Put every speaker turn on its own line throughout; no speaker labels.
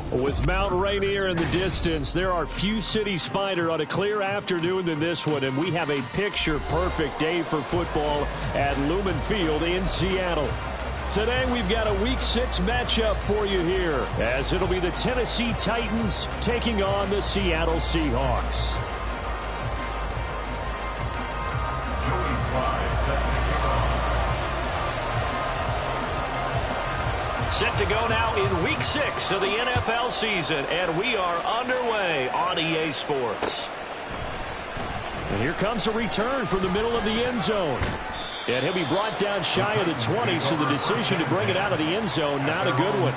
With Mount Rainier in the distance, there are few cities finer on a clear afternoon than this one, and we have a picture-perfect day for football at Lumen Field in Seattle. Today, we've got a Week 6 matchup for you here, as it'll be the Tennessee Titans taking on the Seattle Seahawks. Set to go now in Week 6 of the NFL season, and we are underway on EA Sports. And here comes a return from the middle of the end zone. And he'll be brought down shy of the 20, so the decision to bring it out of the end zone, not a good one.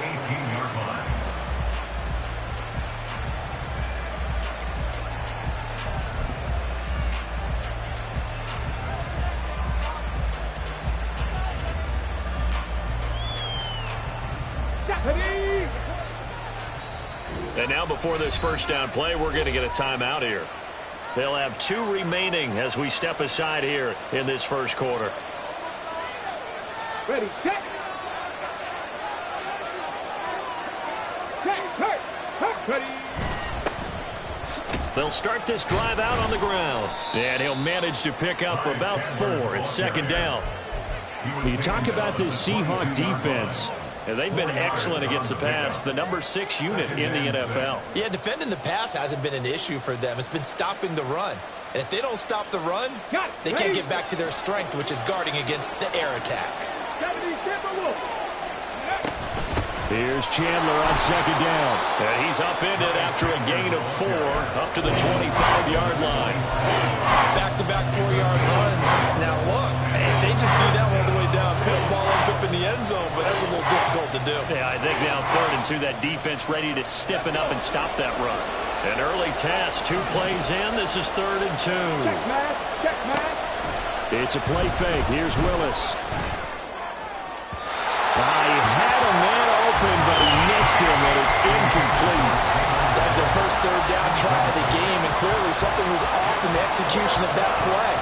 And now before this first down play, we're going to get a timeout here. They'll have 2 remaining as we step aside here in this first quarter.
Ready, set. Ready.
They'll start this drive out on the ground. And he'll manage to pick up about 4. It's second down. When you talk about this Seahawk defense, and they've been excellent against the pass, the number 6 unit in the NFL.
Yeah, defending the pass hasn't been an issue for them. It's been stopping the run. And if they don't stop the run, they can't get back to their strength, which is guarding against the air attack.
Here's Chandler on second down. And he's upended after a gain of 4 up to the 25-yard line.
Back-to-back 4-yard runs. Now, look, if they just do that all the way downfield, ball ends up in the end zone, but that's a little difficult to do.
Yeah, I think now 3rd and 2, that defense ready to stiffen up and stop that run. An early task, 2 plays in. This is 3rd and 2.
Check, man.
It's a play fake. Here's Willis. He had a man open, but he missed him, and it's incomplete.
That's their first 3rd down try of the game, and clearly something was off in the execution of that play.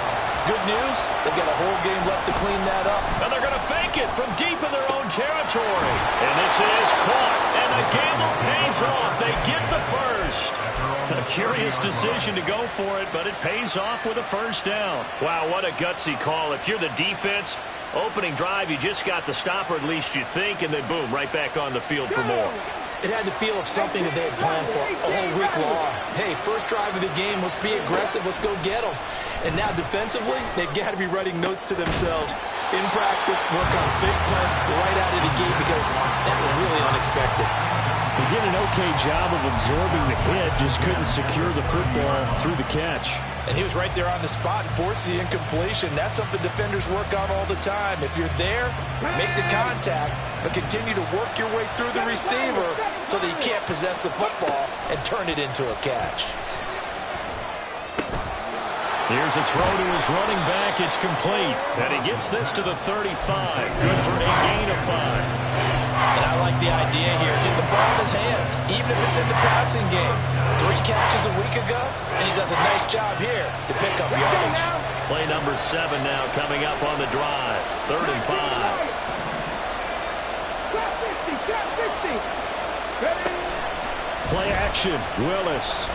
Good news, they've got a whole game left to clean that up.
And they're going to fake it from deep in their own territory. And this is caught, and the gamble pays off. They get the first. A curious decision to go for it, but it pays off with a first down. Wow, what a gutsy call. If you're the defense, opening drive, you just got the stop, or at least you think, and then boom, right back on the field for more.
It had the feel of something that they had planned for a whole week long. Hey, first drive of the game, let's be aggressive, let's go get them. And now defensively, they've got to be writing notes to themselves. In practice, work on fake punts right out of the gate because that was really unexpected.
He did an okay job of absorbing the hit, just couldn't secure the football through the catch.
And he was right there on the spot and forced the incompletion. That's something defenders work on all the time. If you're there, make the contact, but continue to work your way through the receiver so that you can't possess the football and turn it into a catch.
Here's a throw to his running back. It's complete. And he gets this to the 35. Good for a gain of 5.
And I like the idea here. Get the ball in his hands, even if it's in the passing game. 3 catches a week ago, and he does a nice job here to pick up yardage.
Play number 7 now coming up on the drive. 3rd and 5. Play action. Willis.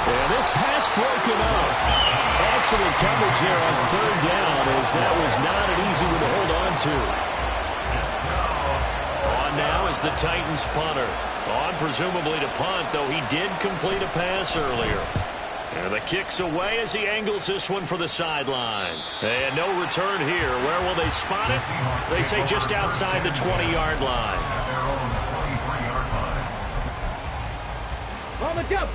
And this pass broken up. Excellent coverage there on 3rd down, as that was not an easy one to hold on to. On now is the Titans punter. On presumably to punt, though he did complete a pass earlier. And the kick's away as he angles this one for the sideline. And no return here. Where will they spot it? They say just outside the 20-yard line.
On the jump.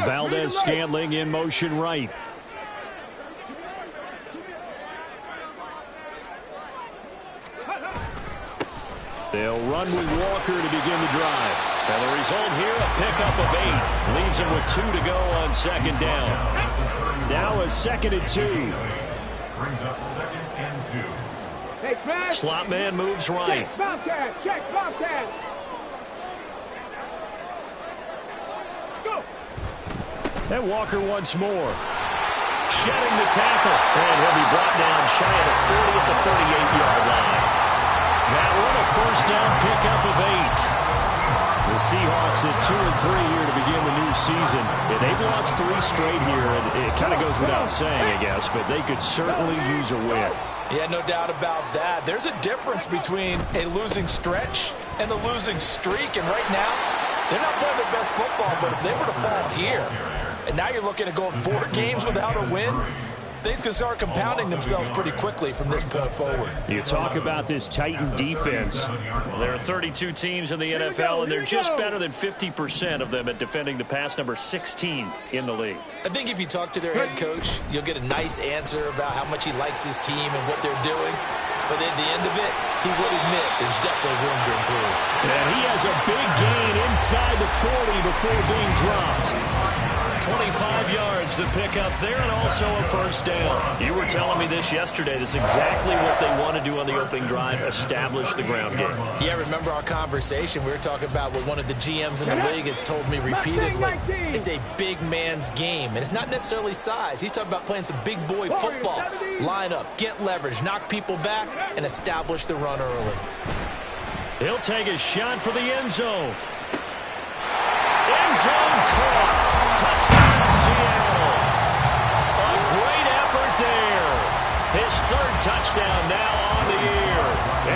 Valdez-Scantling in motion right. They'll run with Walker to begin the drive. And the result here, a pickup of 8. Leaves him with 2 to go on 2nd down. Now a 2nd and 2.
Brings up 2nd and 2.
Hey, Brad.
Slot man moves right.
Check, Bobcat. Check, Bobcat. Go.
And Walker once more. shedding the tackle. And he'll be brought down shy of the 40 at the 38-yard line. That one a first down pickup of 8. The Seahawks at 2-3 here to begin the new season. Yeah, they've lost 3 straight here, and it kind of goes without saying, I guess, but they could certainly use a win.
Yeah, no doubt about that. There's a difference between a losing stretch and a losing streak, and right now, they're not playing their best football, but if they were to fall here, and now you're looking at going 4 games without a win, things can start compounding themselves pretty quickly from this point forward.
You talk about this Titan defense. Well, there are 32 teams in the NFL, and they're just better than 50% of them at defending the pass, number 16 in the league.
I think if you talk to their head coach, you'll get a nice answer about how much he likes his team and what they're doing. But at the end of it, he would admit there's definitely room to improve.
And he has a big gain inside the 40 before being dropped. 25 yards, the pickup there, and also a first down. You were telling me this yesterday. This is exactly what they want to do on the opening drive, establish the ground game.
Yeah, remember our conversation? We were talking about what one of the GMs in the league has told me repeatedly. It's a big man's game, and it's not necessarily size. He's talking about playing some big boy football. Line up, get leverage, knock people back, and establish the run early.
He'll take a shot for the end zone. End zone caught. Touchdown, Seattle. A great effort there. His 3rd touchdown now on the year.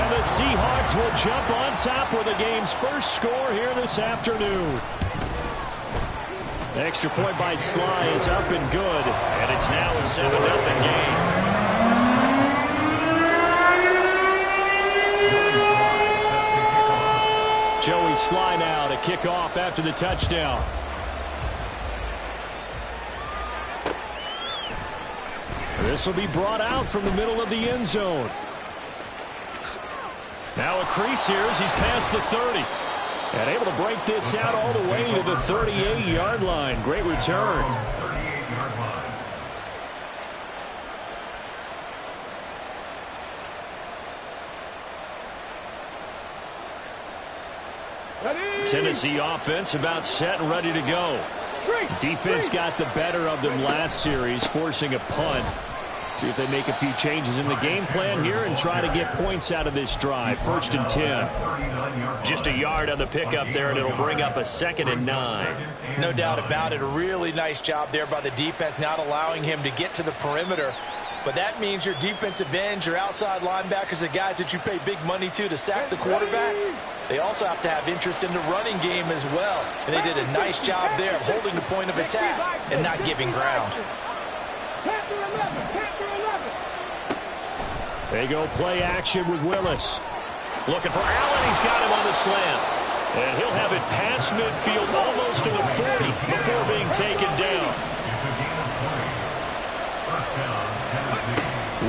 And the Seahawks will jump on top with the game's first score here this afternoon. Extra point by Sly is up and good. And it's now a 7-0 game. Joey Sly now to kick off after the touchdown. This will be brought out from the middle of the end zone. Now a crease here as he's past the 30. And able to break this out all the way to the 38-yard line. Great return. Tennessee offense about set and ready to go. Defense got the better of them last series, forcing a punt. See if they make a few changes in the game plan here and try to get points out of this drive. 1st and 10. Just a yard on the pickup there, and it'll bring up a 2nd and 9.
No doubt about it. A really nice job there by the defense, not allowing him to get to the perimeter. But that means your defensive ends, your outside linebackers, the guys that you pay big money to sack the quarterback, they also have to have interest in the running game as well. And they did a nice job there of holding the point of attack and not giving ground.
They go play action with Willis. Looking for Allen. He's got him on the slant. And he'll have it past midfield almost to the 40 before being taken down.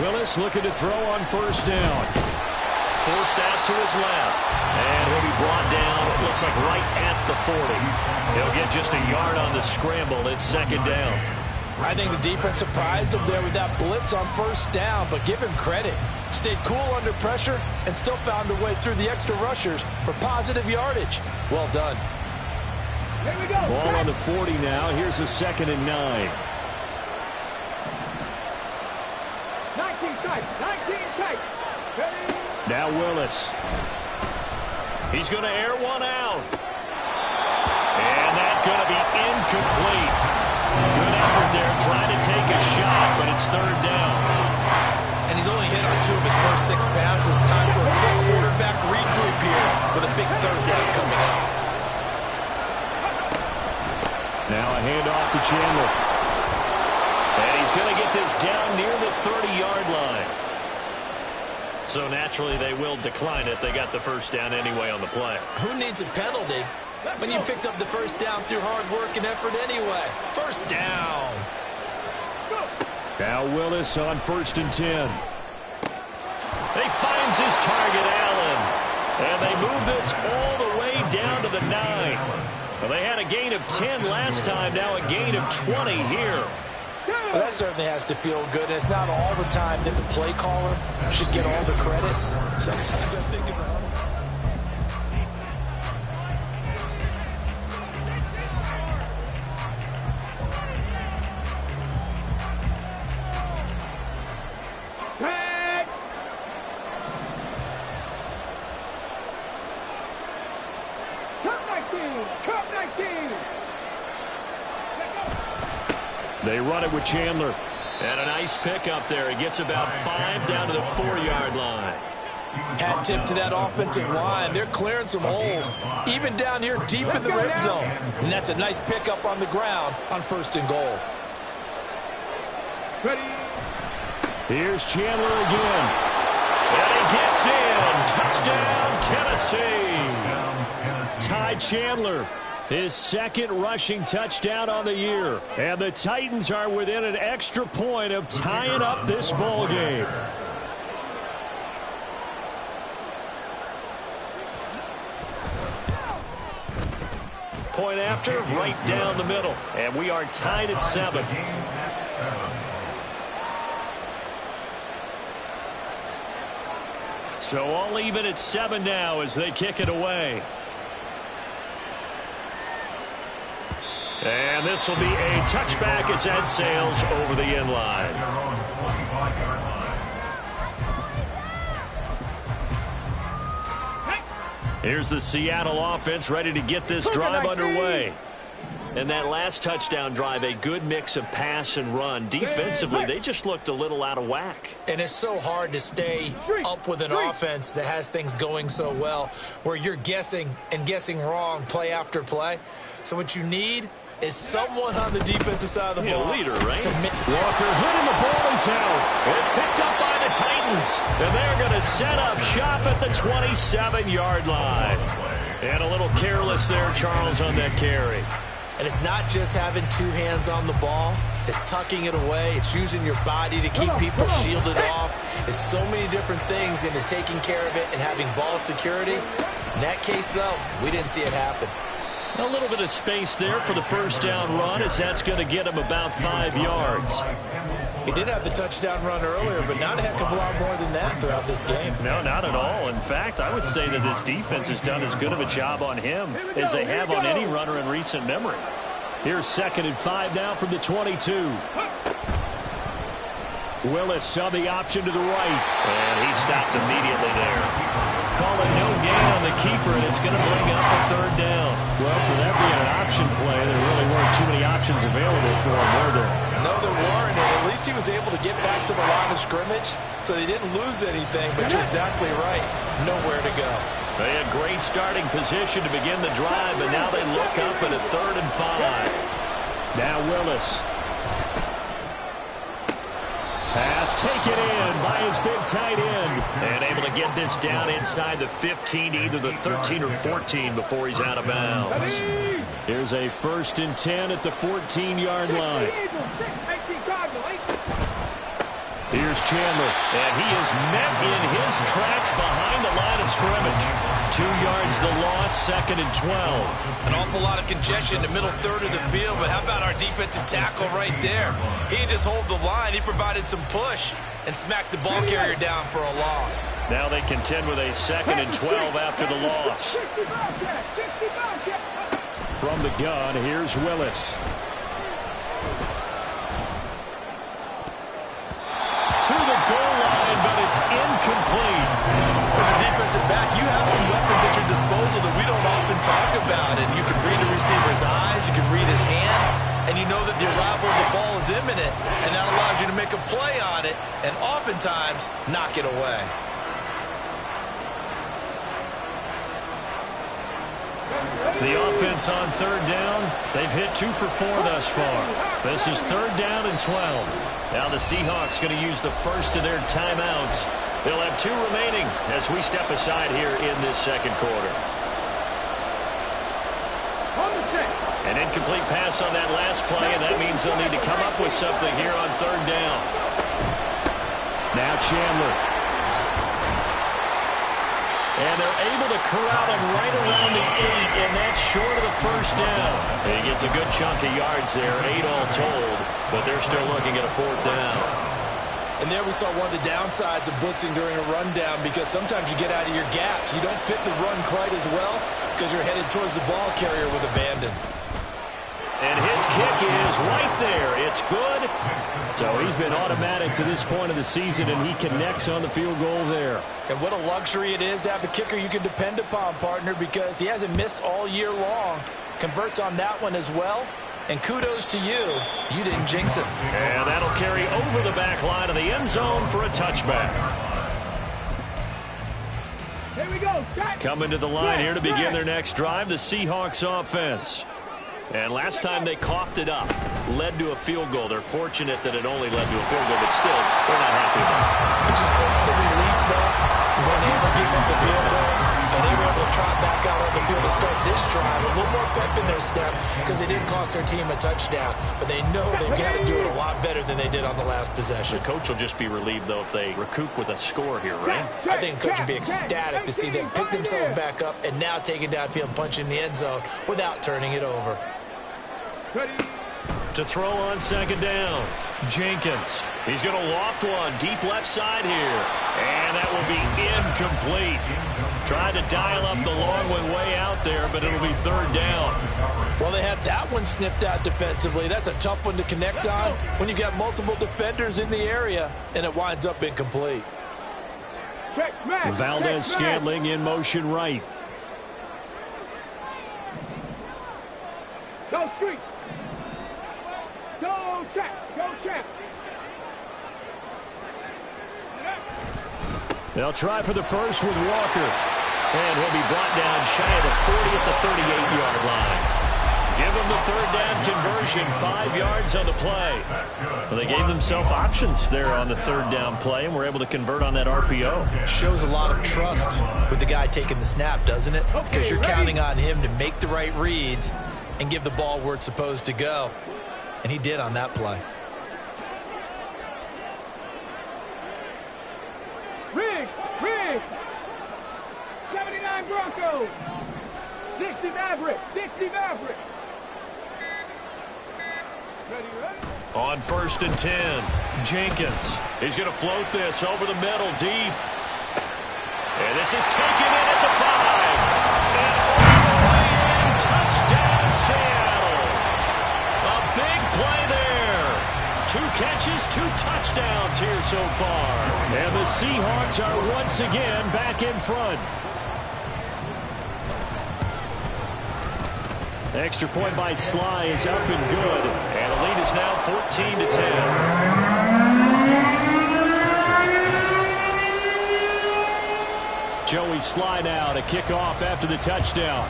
Willis looking to throw on 1st down. Forced out to his left. And he'll be brought down, it looks like right at the 40. He'll get just a yard on the scramble. It's 2nd down.
I think the defense surprised him there with that blitz on 1st down, but give him credit. Stayed cool under pressure and still found a way through the extra rushers for positive yardage. Well done.
Here we go.
Ball on the 40 now. Here's a 2nd and 9.
19 tight.
Now Willis. He's going to air one out. And that's going to be incomplete. Good effort there trying to take a shot, but it's 3rd down.
And he's only hit on 2 of his first 6 passes. Time for a quick quarterback regroup here with a big 3rd down coming up.
Now a handoff to Chandler. And he's going to get this down near the 30-yard line. So naturally they will decline it. They got the 1st down anyway on the play.
Who needs a penalty when you picked up the 1st down through hard work and effort anyway? 1st down.
Now Willis on 1st and 10. He finds his target, Allen. And they move this all the way down to the 9. Well, they had a gain of 10 last time, now a gain of 20 here.
Well, that certainly has to feel good. And it's not all the time that the play caller should get all the credit. Sometimes I think about it.
They run it with Chandler. And a nice pickup there. He gets about 5 down to the 4-yard line.
Hat tip to that offensive line. They're clearing some holes, even down here deep in the red zone. And that's a nice pickup on the ground on 1st and goal.
Here's Chandler again. And he gets in. Touchdown, Tennessee. Ty Chandler, his 2nd rushing touchdown on the year. And the Titans are within an extra point of tying up this ball game. Point after, right down the middle. And we are tied at 7. So all even at 7 now as they kick it away. And this will be a touchback as that sails over the end line. Here's the Seattle offense ready to get this drive underway. And that last touchdown drive, a good mix of pass and run. Defensively, they just looked a little out of whack.
And it's so hard to stay up with an offense that has things going so well, where you're guessing and guessing wrong play after play. So what you need is someone on the defensive side of the ball.
Leader, right? Walker hitting the ball is out. It's picked up by the Titans. And they're going to set up shop at the 27-yard line. And a little careless there, Charles, on that carry.
And it's not just having 2 hands on the ball. It's tucking it away. It's using your body to keep people shielded off. It's so many different things into taking care of it and having ball security. In that case, though, we didn't see it happen.
A little bit of space there for the first down run, as that's going to get him about 5 yards.
He did have the touchdown run earlier, but not a heck of a lot more than that throughout this game.
No, not at all. In fact, I would say that this defense has done as good of a job on him as they have on any runner in recent memory. Here's 2nd and 5 now from the 22. Willis on the option to the right. And he stopped immediately there. Call it no gain on the keeper, and it's going to bring up a 3rd down. Well, for that being an option play, there really weren't too many options available for him, were there?
No, there weren't, and at least he was able to get back to the line of scrimmage, so they didn't lose anything, but you're exactly right. Nowhere to go.
They had great starting position to begin the drive, but now they look up at a 3rd and 5. Now Willis. Pass taken in by his big tight end. And able to get this down inside the 15, either the 13 or 14 before he's out of bounds. Here's a 1st and 10 at the 14-yard line. Here's Chandler, and he is met in his tracks behind the line of scrimmage. 2 yards the loss, 2nd and 12.
An awful lot of congestion in the middle 3rd of the field, but how about our defensive tackle right there? He didn't just hold the line, he provided some push and smacked the ball carrier down for a loss.
Now they contend with a 2nd and 12 after the loss. From the gun, here's Willis. To the goal line, but it's incomplete.
As a defensive back, you have some weapons at your disposal that we don't often talk about. And you can read the receiver's eyes, you can read his hands, and you know that the arrival of the ball is imminent. And that allows you to make a play on it and oftentimes knock it away.
The offense on 3rd down, they've hit 2 for 4 thus far. This is 3rd down and 12. Now the Seahawks going to use the first of their timeouts. They'll have 2 remaining as we step aside here in this 2nd quarter. An incomplete pass on that last play, and that means they'll need to come up with something here on 3rd down. Now Chandler. And they're able to corral him right around the 8, and that's short of the first down. He gets a good chunk of yards there, 8 all told, but they're still looking at a 4th down.
And there we saw one of the downsides of blitzing during a rundown, because sometimes you get out of your gaps. You don't fit the run quite as well because you're headed towards the ball carrier with abandon.
And his kick is right there. It's good. So he's been automatic to this point of the season, and he connects on the field goal there.
And what a luxury it is to have the kicker you can depend upon, partner, because he hasn't missed all year long. Converts on that one as well, And kudos to you. You didn't jinx it.
And that'll carry over the back line of the end zone for a touchback.
Here we go.
Coming to the line here to begin their next drive, the Seahawks offense. And last time they coughed it up, led to a field goal. They're fortunate that it only led to a field goal, but still, they're not happy about it.
Could you sense the relief, though, when they ever gave up the field goal? And they were able to trot back out on the field to start this drive. A little more pep in their step because they didn't cost their team a touchdown. But they know they've got to do it a lot better than they did on the last possession.
The coach will just be relieved, though, if they recoup with a score here, right?
I think the coach would be ecstatic to see them pick themselves back up and now take it downfield and punch in the end zone without turning it over.
To throw on second down, Jenkins. He's going to loft one deep left side here. And that will be incomplete. Tried to dial up the long one way out there, but it'll be third down.
Well, they had that one snipped out defensively. That's a tough one to connect on when you got multiple defenders in the area, and it winds up incomplete.
Valdez-Scantling in motion right.
Go street. Go check. Go check.
They'll try for the first with Walker. And he'll be brought down shy of the 40 at the 38-yard line. Give them the third down conversion, 5 yards on the play. Well, they gave themselves options there on the third down play and were able to convert on that RPO.
Shows a lot of trust with the guy taking the snap, doesn't it? Because you're counting on him to make the right reads and give the ball where it's supposed to go. And he did on that play.
Rig. 79 Broncos. 60 Maverick. 60 Maverick. Ready?
On 1st and 10, Jenkins. He's going to float this over the middle deep. And this is taken in at the 5. And all the way in, touchdown Seattle. A big play there. 2 catches, 2 touchdowns here so far. And the Seahawks are once again back in front. Extra point by Sly is up and good. And the lead is now 14-10. Joey Sly now to kick off after the touchdown.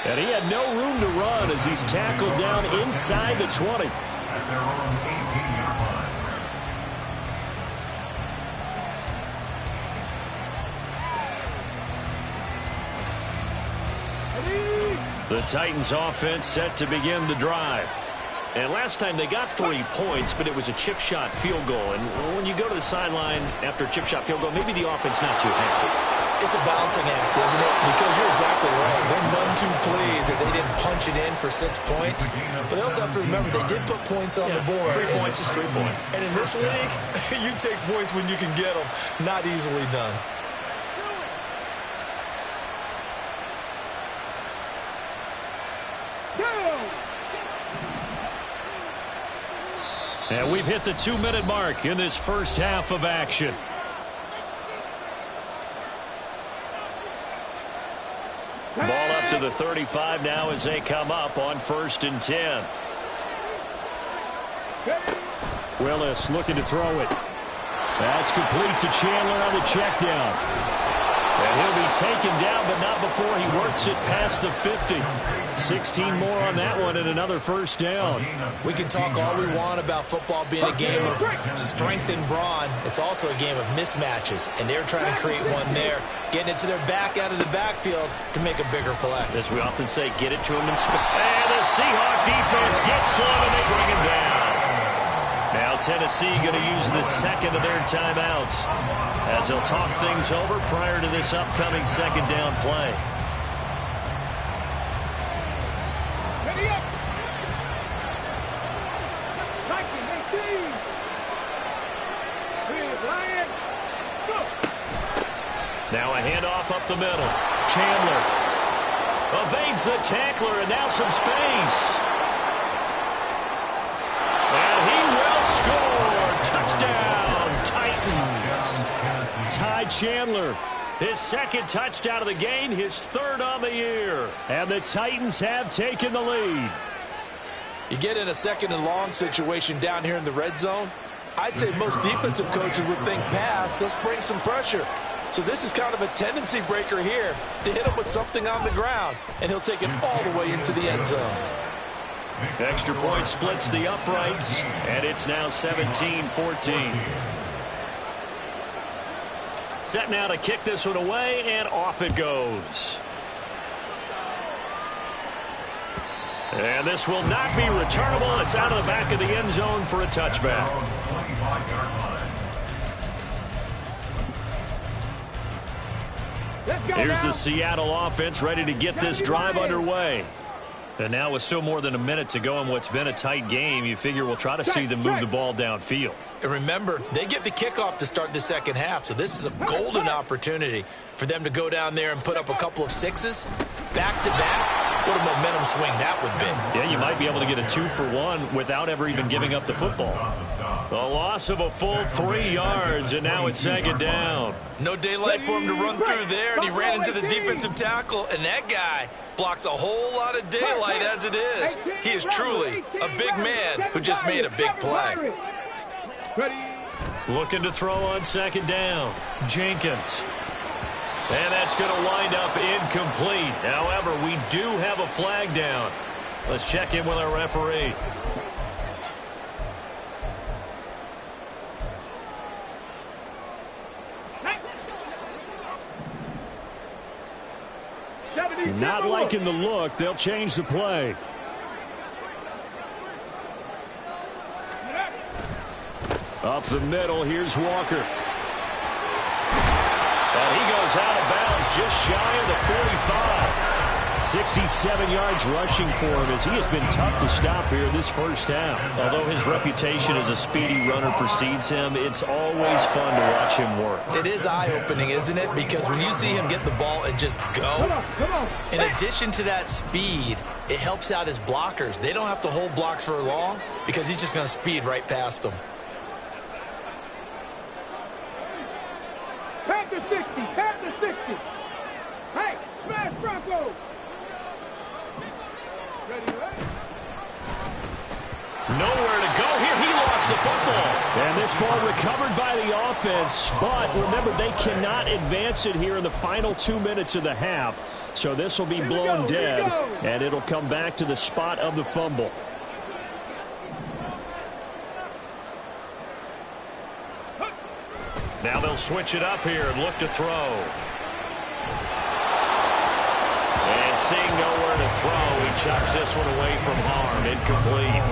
And he had no room to run as he's tackled down inside the 20.
At their own 18-yard line.
The Titans offense set to begin the drive. And last time they got 3 points, but it was a chip shot field goal. And when you go to the sideline after a chip shot field goal, maybe the offense not too happy.
It's a balancing act, isn't it? Because you're exactly right. They're none too pleased that they didn't punch it in for 6 points. But they also have to remember they did put points on the board.
3 points is 3 points.
And in this league, you take points when you can get them. Not easily done.
And we've hit the 2-minute mark in this first half of action. Ball up to the 35 now as they come up on 1st and 10. Willis looking to throw it. That's complete to Chandler on the check down. And he'll be taken down, but not before he works it past the 50. 16 more on that one and another first down.
We can talk all we want about football being a game of strength and brawn. It's also a game of mismatches, and they're trying to create one there, getting it to their back out of the backfield to make a bigger play.
As we often say, get it to him and the Seahawk defense gets to him and they bring him down. Now Tennessee going to use the second of their timeouts as they'll talk things over prior to this upcoming second down play.
Ready up.
Now a handoff up the middle. Chandler evades the tackler, and now some space. And he will score. Touchdown, Titans. Ty Chandler. His second touchdown of the game, his third on the year. And the Titans have taken the lead.
You get in a second and long situation down here in the red zone. I'd say most defensive coaches would think pass, let's bring some pressure. So this is kind of a tendency breaker here to hit him with something on the ground, and he'll take it all the way into the end zone.
Extra point splits the uprights, and it's now 17-14. Set now to kick this one away, and off it goes. And this will not be returnable. It's out of the back of the end zone for a touchback. Here's the Seattle offense ready to get this drive underway. And now with still more than a minute to go in what's been a tight game, you figure we'll try to see them move the ball downfield.
And remember, they get the kickoff to start the second half, so this is a golden opportunity for them to go down there and put up a couple of sixes back-to-back. What a momentum swing that would be.
Yeah, you might be able to get a 2-for-1 without ever even giving up the football. The loss of a full 3 yards, and now it's second down.
No daylight for him to run through there, and he ran into the defensive tackle, and that guy blocks a whole lot of daylight as it is. He is truly a big man who just made a big play.
Looking to throw on second down. Jenkins. And that's going to wind up incomplete. However, we do have a flag down. Let's check in with our referee. Not liking the look. They'll change the play. Up the middle, here's Walker. And he goes out of bounds just shy of the 45. 67 yards rushing for him as he has been tough to stop here this first half. Although his reputation as a speedy runner precedes him, it's always fun to watch him work.
It is eye-opening, isn't it? Because when you see him get the ball and just go, in addition to that speed, it helps out his blockers. They don't have to hold blocks for long because he's just going to speed right past them.
Pass to 60. Pass to 60. Hey, smash Broncos. Ready, ready?
Nowhere to go here. He lost the football. And this ball recovered by the offense. But remember, they cannot advance it here in the final 2 minutes of the half. So this will be blown dead. And it'll come back to the spot of the fumble. Now they'll switch it up here and look to throw. And seeing nowhere to throw, he chucks this one away from harm. Incomplete.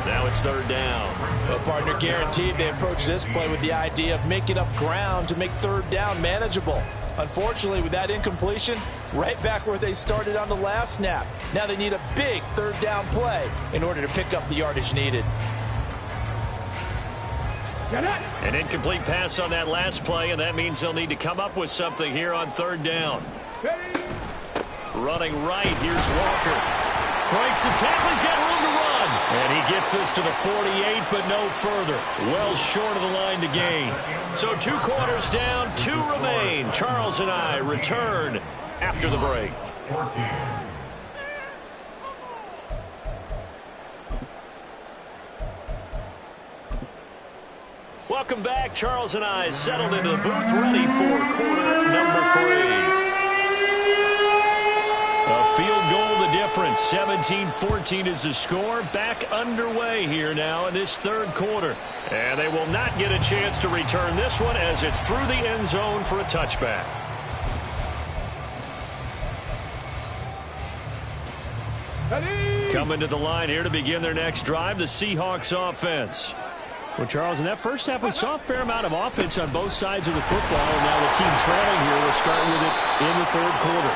Now it's third down.
Well, partner, guaranteed they approach this play with the idea of making up ground to make third down manageable. Unfortunately, with that incompletion, right back where they started on the last snap. Now they need a big third down play in order to pick up the yardage needed.
An incomplete pass on that last play, and that means they'll need to come up with something here on third down. Running right, here's Walker. Breaks the tackle, he's got room to run. And he gets this to the 48, but no further. Well short of the line to gain. So 2 quarters down, 2 remain. Charles and I return after the break.
14.
Welcome back. Charles and I settled into the booth, ready for quarter number 3. A field goal the difference. 17-14 is the score. Back underway here now in this third quarter. And they will not get a chance to return this one as it's through the end zone for a touchback. Coming to the line here to begin their next drive, the Seahawks offense. Well, Charles, in that first half, we saw a fair amount of offense on both sides of the football, and now the team trailing here will start with it in the third quarter.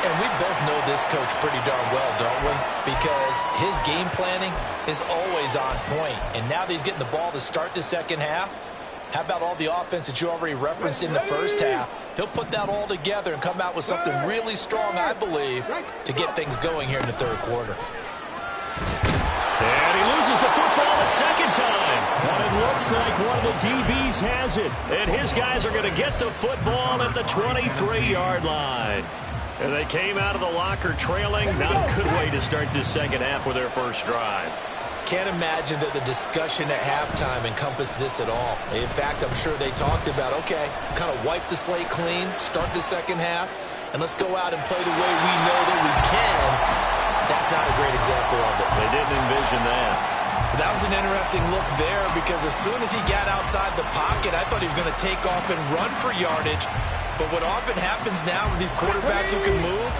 And we both know this coach pretty darn well, don't we? Because his game planning is always on point. And now that he's getting the ball to start the second half, how about all the offense that you already referenced in the first half? He'll put that all together and come out with something really strong, I believe, to get things going here in the third quarter.
And he loses the football. the second time. And it looks like one of the DBs has it. And his guys are going to get the football at the 23-yard line. And they came out of the locker trailing. Not a good way to start this second half with their first drive.
Can't imagine that the discussion at halftime encompassed this at all. In fact, I'm sure they talked about, okay, kind of wipe the slate clean, start the second half, and let's go out and play the way we know that we can. That's not a great example of it.
They didn't envision that.
That was an interesting look there because as soon as he got outside the pocket, I thought he was going to take off and run for yardage. But what often happens now with these quarterbacks who can move,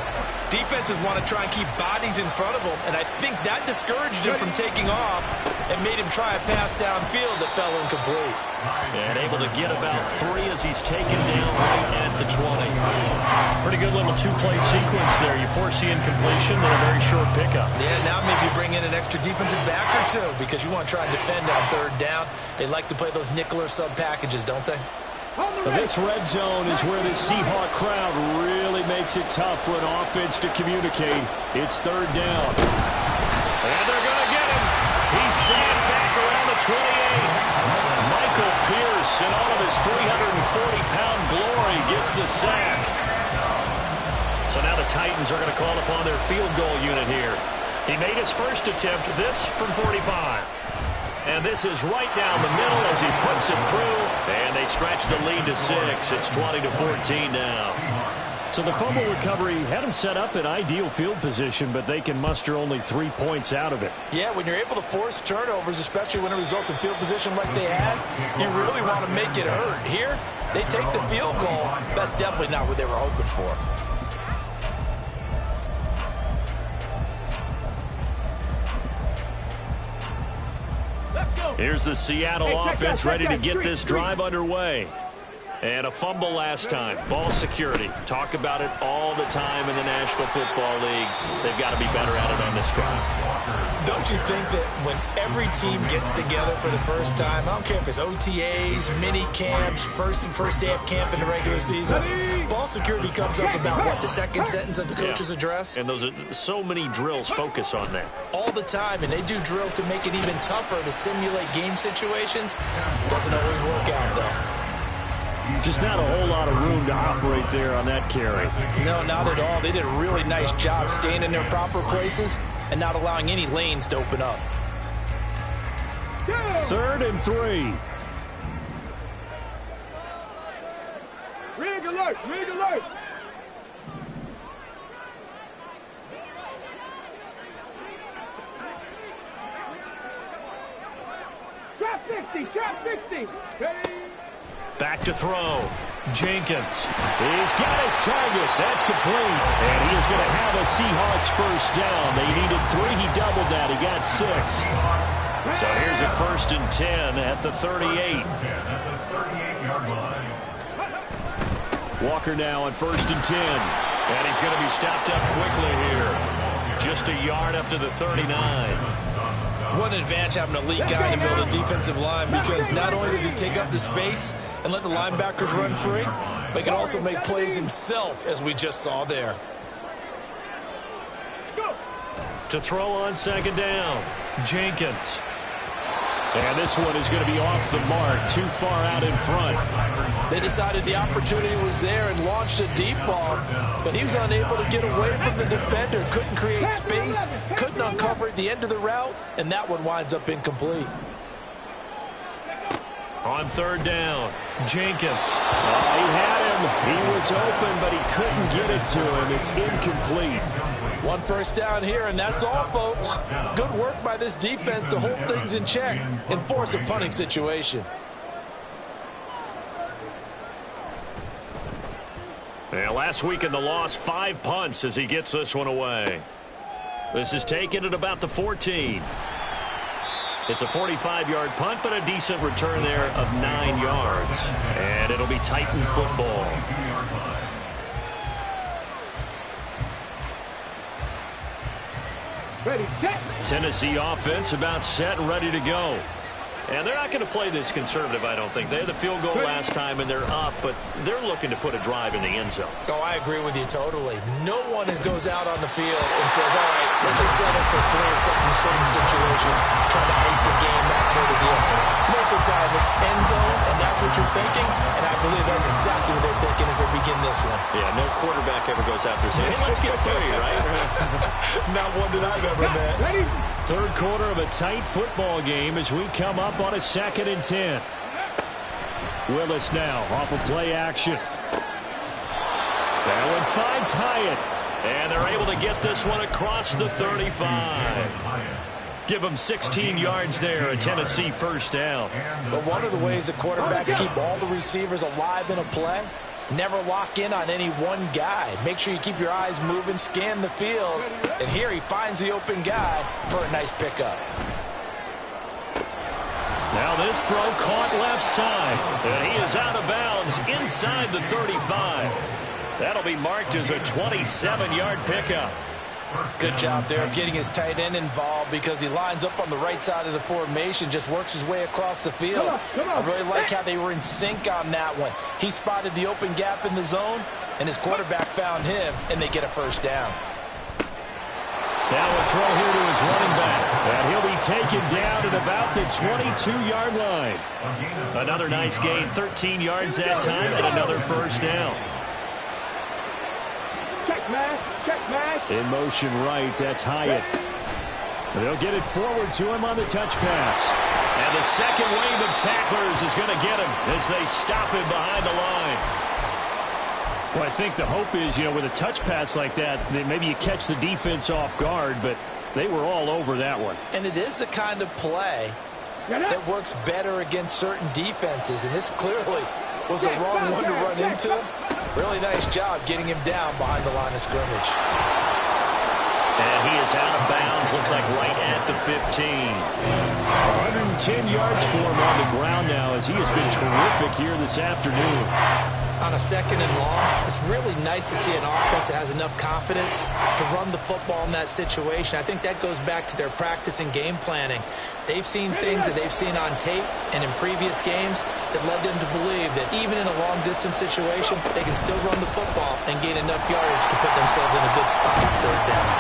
defenses want to try and keep bodies in front of them, and I think that discouraged him from taking off and made him try a pass downfield that fell incomplete.
And able to get about 3 as he's taken down right at the 20. Pretty good little two-play sequence there. You force the incompletion, then a very short pickup.
Yeah, now maybe you bring in an extra defensive back or two because you want to try and defend on third down. They like to play those nickel or sub packages, don't they?
This red zone is where the Seahawk crowd really makes it tough for an offense to communicate. It's third down. And they're going to get him. He's sacked back around the 28. Michael Pierce, in all of his 340-pound glory, gets the sack. So now the Titans are going to call upon their field goal unit here. He made his first attempt, this from 45. And this is right down the middle as he puts it through. And they stretch the lead to 6. It's 20-14 now. So the fumble recovery had them set up in ideal field position, but they can muster only 3 points out of it.
Yeah, when you're able to force turnovers, especially when it results in field position like they had, you really want to make it hurt. Here, they take the field goal. That's definitely not what they were hoping for.
Here's the Seattle offense ready to get this drive underway. And a fumble last time. Ball security. Talk about it all the time in the National Football League. They've got to be better at it on this drive.
Don't you think that when every team gets together for the first time, I don't care if it's OTAs, mini camps, first day of camp in the regular season, ball security comes up about, what, the second sentence of the coach's address?
And those are so many drills focus on that.
All the time, and they do drills to make it even tougher to simulate game situations. Doesn't always work out, though.
Just not a whole lot of room to operate there on that carry.
No, not at all. They did a really nice job staying in their proper places and not allowing any lanes to open up.
3rd and 3.
Rig alert! Rig alert! Trap 60! Trap 60! Ready?
Back to throw. Jenkins. He's got his target. That's complete. And he is going to have a Seahawks first down. They needed 3. He doubled that. He got 6. So here's a 1st and 10 at the 38. Walker now on 1st and 10. And he's going to be stopped up quickly here. Just a yard up to the 39.
What an advantage having a lead guy in the middle of the defensive line, because not only does he take up the space and let the linebackers run free, but he can also make plays himself, as we just saw there.
To throw on 2nd down, Jenkins. And this one is going to be off the mark, too far out in front.
They decided the opportunity was there and launched a deep ball, but he was unable to get away from the defender, couldn't create space, couldn't uncover at the end of the route, and that one winds up incomplete.
On 3rd down, Jenkins. Oh, he had him. He was open, but he couldn't get it to him. It's incomplete.
1 first down here, and that's all, folks. Good work by this defense to hold things in check and force a punting situation.
Yeah, last week in the loss, 5 punts as he gets this one away. This is taken at about the 14. It's a 45-yard punt, but a decent return there of 9 yards. And it'll be Titan football.
Ready, set.
Tennessee offense about set and ready to go. And they're not going to play this conservative, I don't think. They had the field goal last time, and they're up, but they're looking to put a drive in the end zone.
Oh, I agree with you totally. No one goes out on the field and says, all right, let's just settle for 3 in certain situations, try to ice a game, that sort of deal. Most of the time, it's end zone, and that's what you're thinking, and I believe that's exactly what they're thinking as they begin this one.
Yeah, no quarterback ever goes out there saying, hey, let's get 3, right?
Not one that I've ever met.
Third quarter of a tight football game as we come up on a 2nd and 10. Willis now off of play action. That one finds Hyatt.
And they're able to get this one across the 35. Give them 16 yards there, a Tennessee first down.
But one of the ways the quarterbacks keep all the receivers alive in a play, never lock in on any one guy. Make sure you keep your eyes moving, scan the field. And here he finds the open guy for a nice pickup.
Now this throw caught left side. And he is out of bounds inside the 35. That'll be marked as a 27-yard pickup.
Good job there of getting his tight end involved because he lines up on the right side of the formation, just works his way across the field. I really like how they were in sync on that one. He spotted the open gap in the zone, and his quarterback found him, and they get a first down.
Now a throw here to his running back, and he'll be taken down at about the 22-yard line.
Another nice gain, 13 yards that time, and another first down.
In motion right, that's Hyatt. They'll get it forward to him on the touch pass.
And the second wave of tacklers is going to get him as they stop him behind the line.
Well, I think the hope is, with a touch pass like that maybe you catch the defense off guard, but they were all over that one.
And it is the kind of play that works better against certain defenses, and this clearly was the wrong one to run into. Really nice job getting him down behind the line of scrimmage.
And he is out of bounds, looks like right at the 15.
110 yards for him on the ground now as he has been terrific here this afternoon.
On a 2nd and long, it's really nice to see an offense that has enough confidence to run the football in that situation. I think that goes back to their practice and game planning. They've seen things that they've seen on tape and in previous games that led them to believe that even in a long-distance situation, they can still run the football and gain enough yardage to put themselves in a good spot on 3rd down.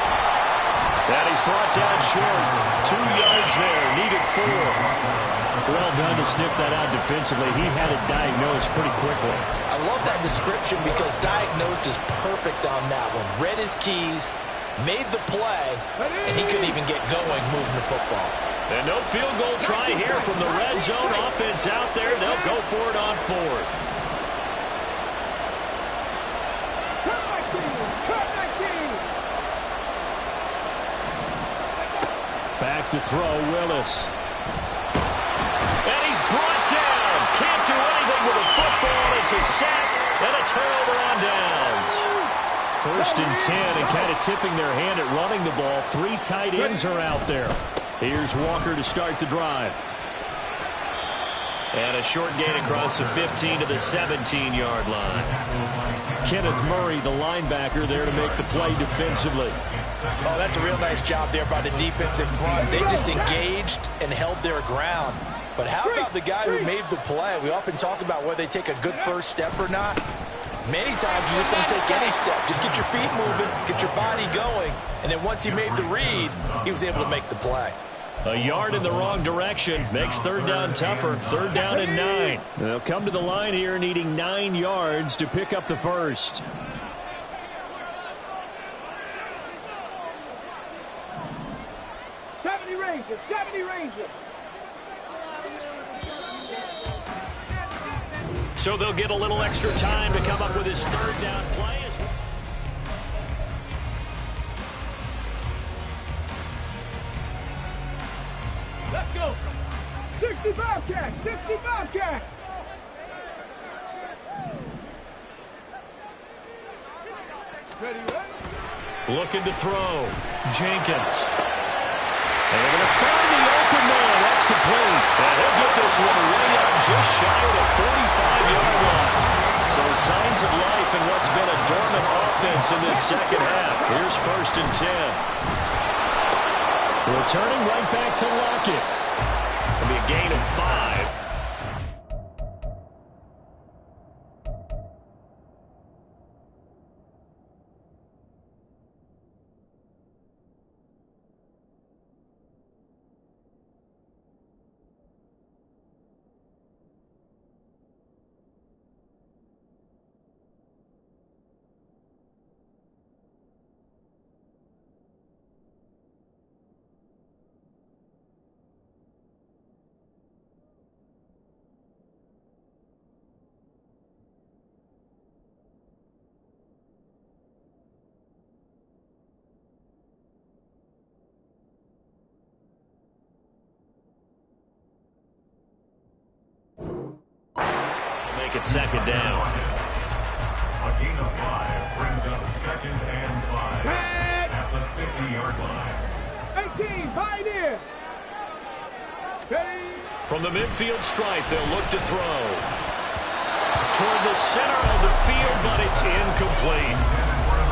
And he's brought down short. 2 yards there, needed 4.
Well done to sniff that out defensively. He had it diagnosed pretty quickly.
I love that description because diagnosed is perfect on that one. Read his keys, made the play, and he couldn't even get going moving the football.
And no field goal try here from the red zone offense out there. They'll go for it on 4th.
Back to throw, Willis.
And he's brought down. Can't do anything with the football. It's a sack and a turnover on downs.
1st and 10 and kind of tipping their hand at running the ball. 3 tight ends are out there. Here's Walker to start the drive.
And a short gain across the 15 to the 17-yard line.
Kenneth Murray, the linebacker, there to make the play defensively.
Oh, that's a real nice job there by the defensive front. They just engaged and held their ground. But how about the guy who made the play? We often talk about whether they take a good first step or not. Many times you just don't take any step. Just get your feet moving, get your body going, and then once he made the read, he was able to make the play.
A yard in the wrong direction makes 3rd down tougher. 3rd down and 9.
They'll come to the line here needing 9 yards to pick up the first.
Rangers, 70 Rangers.
So they'll get a little extra time to come up with his 3rd down play.
Let's go. 60 Bobcats, 60 Bobcats. Ready, right?
Looking to throw. Jenkins. And they're going to find the open man. That's complete. And he'll get this one way up just shy of the 45-yard line. So signs of life in what's been a dormant offense in this second half. Here's 1st and 10.
Returning right back to Lockett.
It'll be a gain of 5. Make it second down.
A gain of 5 brings up second and 5 at the 50-yard line.
18, right here.
From the midfield stripe, they'll look to throw. Toward the center of the field, but it's incomplete.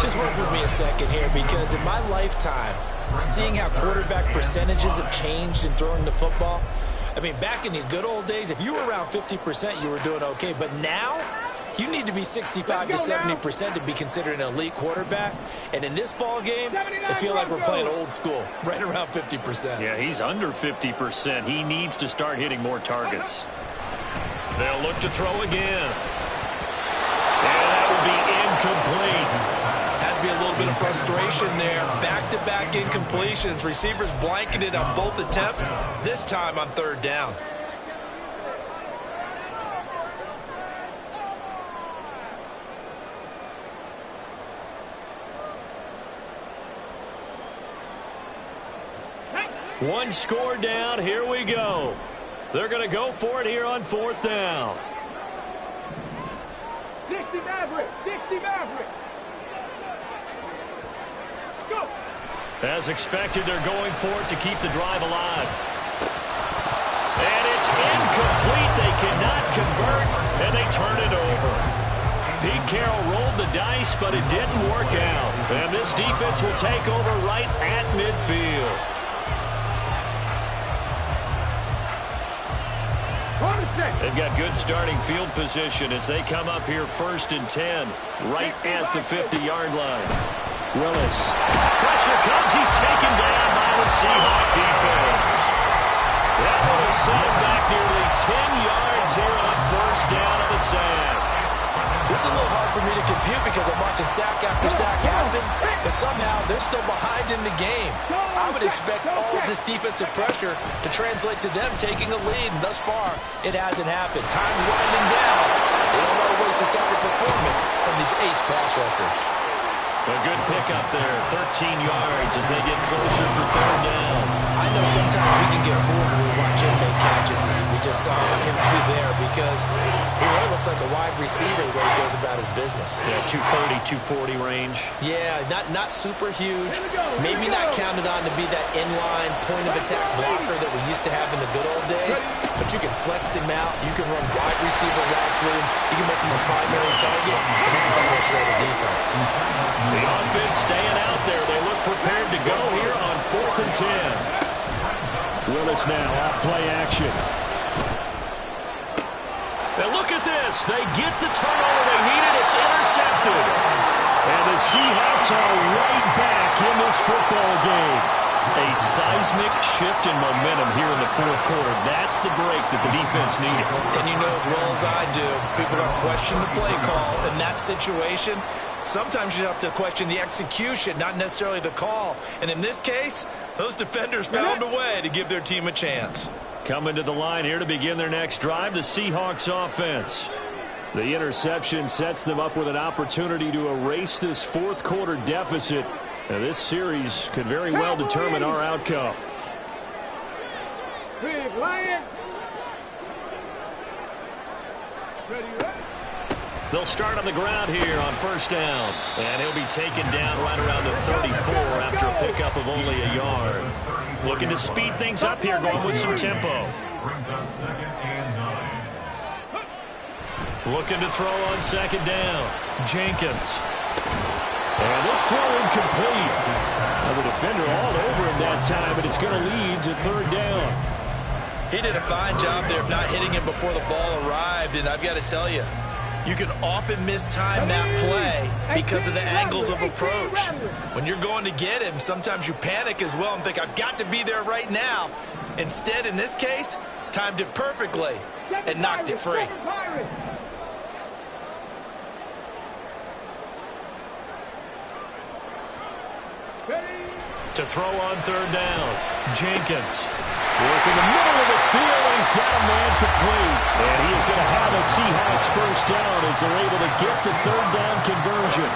Just work with me a second here, because in my lifetime, seeing how quarterback percentages have changed in throwing the football, I mean, back in the good old days, if you were around 50%, you were doing okay. But now, you need to be 65 to 70% to be considered an elite quarterback. And in this ball game, I feel like we're playing old school, right around 50%.
Yeah, he's under 50%. He needs to start hitting more targets. They'll look to throw again. And that will be incomplete.
Has to be a little bit of frustration there. Back-to-back incompletions. Receivers blanketed on both attempts, this time on third down.
One score down. Here we go. They're going to go for it here on fourth down.
60 Maverick. 60 Maverick. Go.
As expected, they're going for it to keep the drive alive. And it's incomplete. They cannot convert, and they turn it over. Pete Carroll rolled the dice, but it didn't work out. And this defense will take over right at midfield. They've got good starting field position as they come up here first and 10, right at the 50-yard line. Willis. Pressure comes. He's taken down by the Seahawk defense. That one will set him back nearly 10 yards here on first down of the sack.
This is a little hard for me to compute because I'm watching sack after sack happen, but somehow they're still behind in the game. I would expect all of this defensive pressure to translate to them taking a lead, and thus far, it hasn't happened. Time's winding down. They don't want to waste this type of performance from these ace pass rushers.
A good pickup there, 13 yards as they get closer for third down.
I know sometimes we can get fooled when we watch him make catches, as we just saw him do there, because he really looks like a wide receiver the way he goes about his business.
Yeah, 230, 240 range.
Yeah, not super huge, maybe not counted on to be that inline point-of-attack blocker that we used to have in the good old days, but you can flex him out, you can run wide receiver routes with him, you can make him a primary target, and that's how he'll show the defense.
The offense staying out there. They look prepared to go here on 4th and 10.
Willis now off play action.
Now look at this. They get the turnover they needed. It's intercepted.
And the Seahawks are right back in this football game.
A seismic shift in momentum here in the fourth quarter. That's the break that the defense needed.
And you know as well as I do, people are questioning the play call in that situation. Sometimes you have to question the execution, not necessarily the call. And in this case, those defenders found a way to give their team a chance.
Coming to the line here to begin their next drive, the Seahawks offense.
The interception sets them up with an opportunity to erase this fourth quarter deficit. Now, this series could very well determine our outcome.
Big Lion. Ready, ready.
They'll start on the ground here on first down. And he'll be taken down right around the 34 after a pickup of only a yard. Looking to speed things up here, going with some tempo.
Brings up second and 9.
Looking to throw on second down. Jenkins. And this throw incomplete. Now the defender all over him that time, but it's going to lead to third down.
He did a fine job there of not hitting him before the ball arrived, and I've got to tell you, you can often mistime that play because of the angles of approach. When you're going to get him, sometimes you panic as well and think, I've got to be there right now. Instead, in this case, timed it perfectly and knocked it free.
To throw on third down, Jenkins. Working the middle of the field, and he's got a man complete. And he is going to have a Seahawks first down as they're able to get the third down conversion.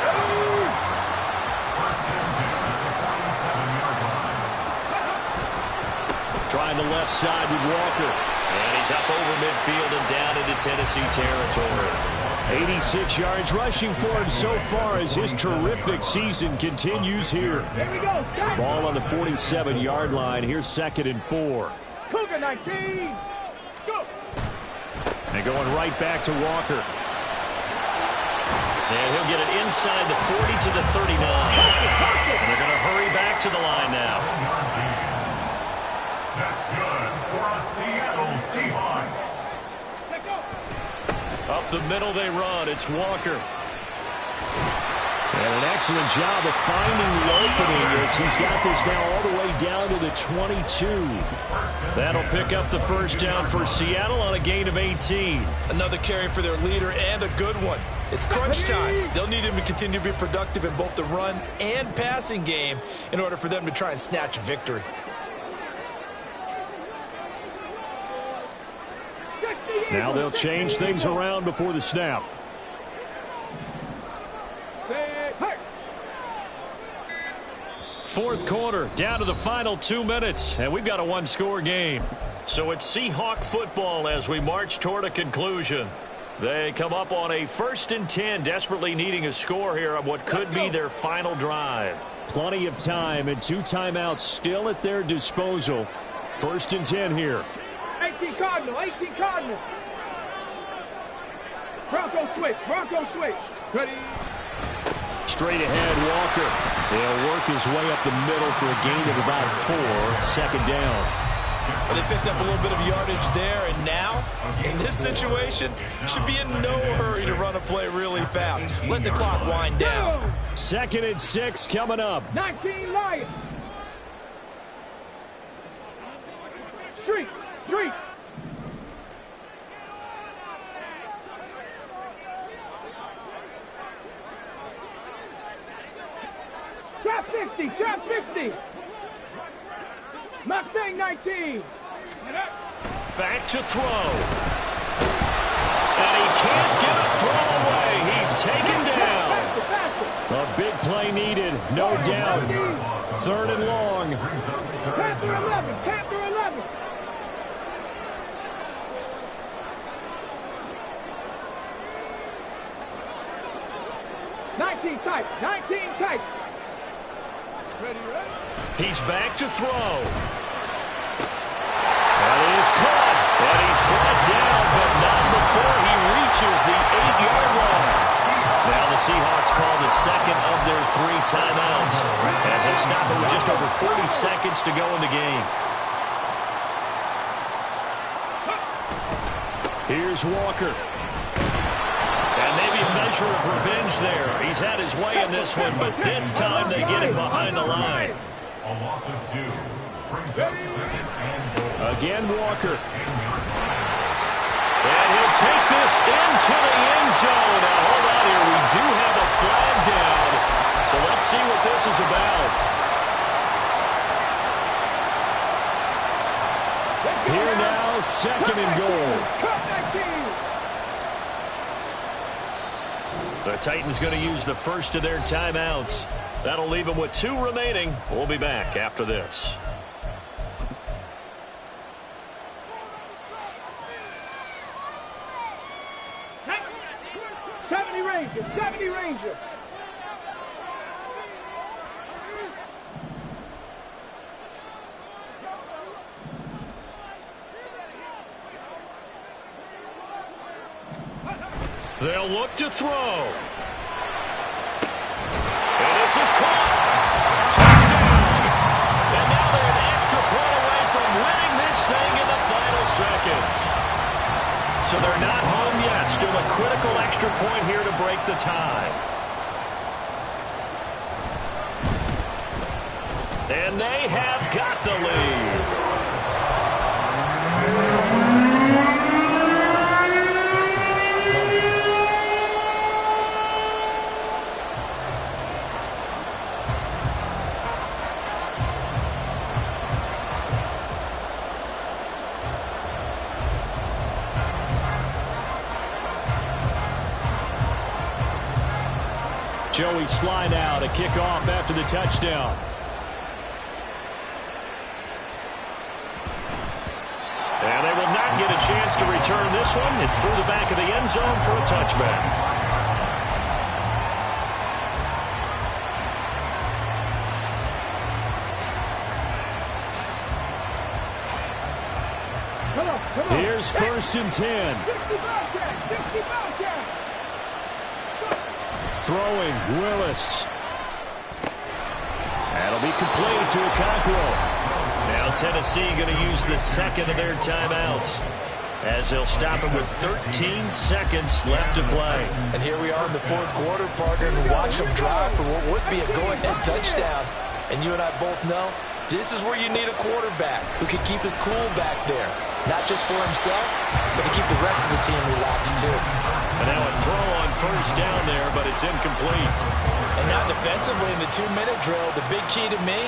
Trying the left side with Walker. And he's up over midfield and down into Tennessee territory. 86 yards rushing for him so far as his terrific season continues here. Ball on the 47-yard line. Here's 2nd and 4.
Cougar 19. Go.
And going right back to Walker. And he'll get it inside the 40 to the 39. And they're going to hurry back to the line now.
That's good for a Seattle Seahawks.
Up the middle they run. It's Walker. And an excellent job of finding the opening as he's got this now all the way down to the 22. That'll pick up the first down for Seattle on a gain of 18.
Another carry for their leader and a good one. It's crunch time. They'll need him to continue to be productive in both the run and passing game in order for them to try and snatch a victory.
Now they'll change things around before the snap.
Fourth quarter, down to the final 2 minutes, and we've got a one-score game. So it's Seahawk football as we march toward a conclusion. They come up on a 1st and 10, desperately needing a score here on what could be their final drive.
Plenty of time and 2 timeouts still at their disposal. 1st and 10 here.
18 Cardinal, 18 Cardinal. Bronco switch, Bronco switch. Ready.
Straight ahead, Walker. He'll work his way up the middle for a gain of about 4. 2nd down.
But they picked up a little bit of yardage there, and now, in this situation, should be in no hurry to run a play really fast. Let the clock wind down.
2nd and 6 coming up.
19 Lions. Street, street. Trap 60, trap 60. Mustang 19.
Back to throw. And he can't get a throw away. He's taken down.
A big play needed, no doubt. 3rd and long.
Panther 11, Panther 11. Type, 19 type. Ready, ready.
He's back to throw. That is caught. And he's brought down, but not before he reaches the 8-yard line. Now the Seahawks call the 2nd of their 3 timeouts as they stop it with just over 40 seconds to go in the game.
Here's Walker.
And maybe a measure of revenge there. He's had his way in this one, but this time they get him behind the line.
A loss of 2 brings up 2nd and goal.
Again, Walker.
And he'll take this into the end zone. Now, hold on here. We do have a flag down. So let's see what this is about.
Here now, 2nd and goal.
The Titans going to use the first of their timeouts. That'll leave them with 2 remaining. We'll be back after this.
Hey, 70 Ranger, 70 Ranger.
They'll look to throw. And this is caught. Touchdown. And now they're an extra point away from winning this thing in the final And they have got the lead. Joey slide out, a kickoff after the touchdown. And they will not get a chance to return this one. It's through the back of the end zone for a touchback. Here's 1st and 10. Throwing, Willis. That'll be complete to Okonkwo. Now Tennessee going to use the second of their timeouts as they'll stop it with 13 seconds left to play.
And here we are in the 4th quarter, partner, and watch them drive for what would be a go-ahead touchdown. And you and I both know this is where you need a quarterback who can keep his cool back there. Not just for himself, but to keep the rest of the team relaxed too.
And now a throw on 1st down there, but it's incomplete.
And now defensively in the 2-minute drill, the big key to me,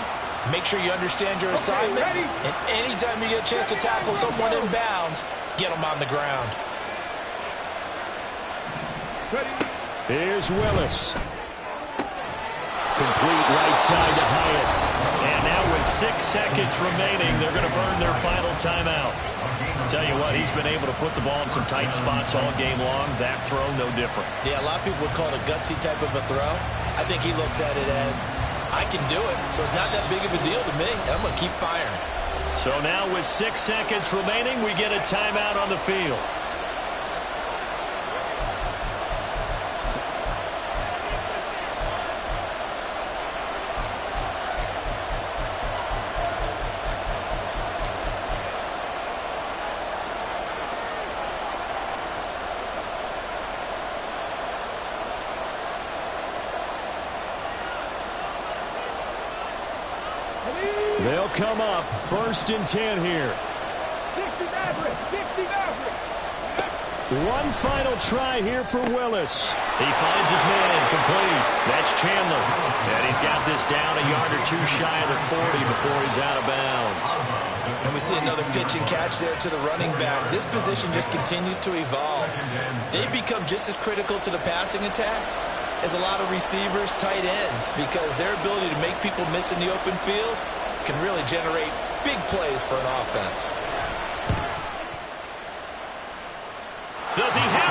make sure you understand your assignments. And anytime you get a chance to tackle someone in bounds, get them on the ground.
Here's Willis. Complete right side to Hyatt. And now with 6 seconds remaining, they're going to burn their final timeout. Tell you what, he's been able to put the ball in some tight spots all game long. That throw, no different.
Yeah, a lot of people would call it a gutsy type of a throw. I think he looks at it as, I can do it, so it's not that big of a deal to me. I'm going to keep firing.
So now with 6 seconds remaining, we get a timeout on the field. They'll come up 1st and 10 here.
60 Maverick, 60 Maverick.
One final try here for Willis. He finds his man complete. That's Chandler. And he's got this down a yard or two shy of the 40 before he's out of bounds.
And we see another pitch and catch there to the running back. This position just continues to evolve. They become just as critical to the passing attack as a lot of receivers, tight ends, because their ability to make people miss in the open field can really generate big plays for an offense.
Does he have